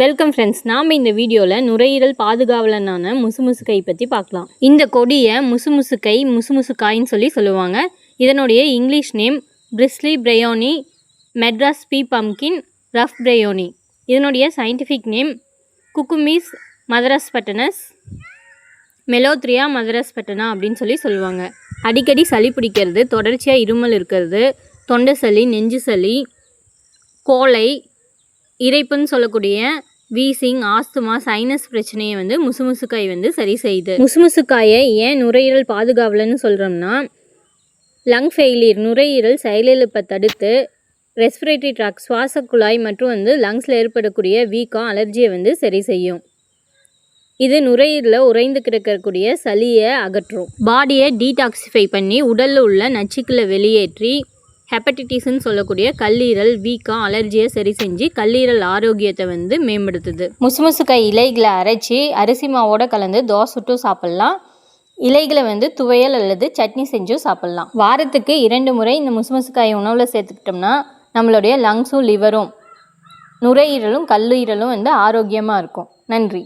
Welcome friends. நாம் இந்த வீடியோவில் நுரையீரல் பாதுகாவலனான முசுமுசுக்கை பற்றி பார்க்கலாம். இந்த கொடியை முசுமுசுக்கை முசுமுசுக்காயின்னு சொல்லுவாங்க. இதனுடைய English name bristly bryony Madras pea pumpkin rough bryony. இதனுடைய சயின்டிஃபிக் நேம் குக்குமிஸ் மதராஸ்பட்டனஸ் மெலோத்ரியா மதராஸ்பட்டனா அப்படின்னு சொல்லுவாங்க. அடிக்கடி சளி பிடிக்கிறது, தொடர்ச்சியாக இருமல் இருக்கிறது, தொண்டை சளி, நெஞ்சு சளி, கோலை, இறைப்புன்னு சொல்லக்கூடிய வீசிங், ஆஸ்துமா, சைனஸ் பிரச்சனையை முசுமுசுக்காய் சரி செய்யுது. முசுமுசுக்காயை ஏன் நுரையீரல் பாதுகாவலன்னு சொல்கிறோம்னா, லங் ஃபெயிலியர், நுரையீரல் செயலிழப்பை தடுத்து ரெஸ்பிரேட்டரி ட்ராக், சுவாச குழாய் மற்றும் லங்ஸில் ஏற்படக்கூடிய வீக்கம், அலர்ஜியை சரி செய்யும். இது நுரையீரலில் உறைந்து கிடக்கக்கூடிய சளியை அகற்றும். பாடியை டீடாக்சிஃபை பண்ணி உடலில் உள்ள நச்சுக்களை வெளியேற்றி ஹெப்படைட்டிஸ்ன்னு சொல்லக்கூடிய கல்லீரல் வீக்கம், அலர்ஜியை சரி செஞ்சு கல்லீரல் ஆரோக்கியத்தை மேம்படுத்துது. முசுமுசுக்காய் இலைகளை அரைச்சி அரிசி மாவோட கலந்து தோசை சுட்டும் சாப்பிட்லாம். இலைகளை துவையல் அல்லது சட்னி செஞ்சும் சாப்பிட்லாம். வாரத்துக்கு 2 முறை இந்த முசுமுசுக்காயை உணவில் சேர்த்துக்கிட்டோம்னா நம்மளுடைய லங்ஸும் லிவரும் நுரையீரலும் கல்லீரலும் ஆரோக்கியமாக இருக்கும். நன்றி.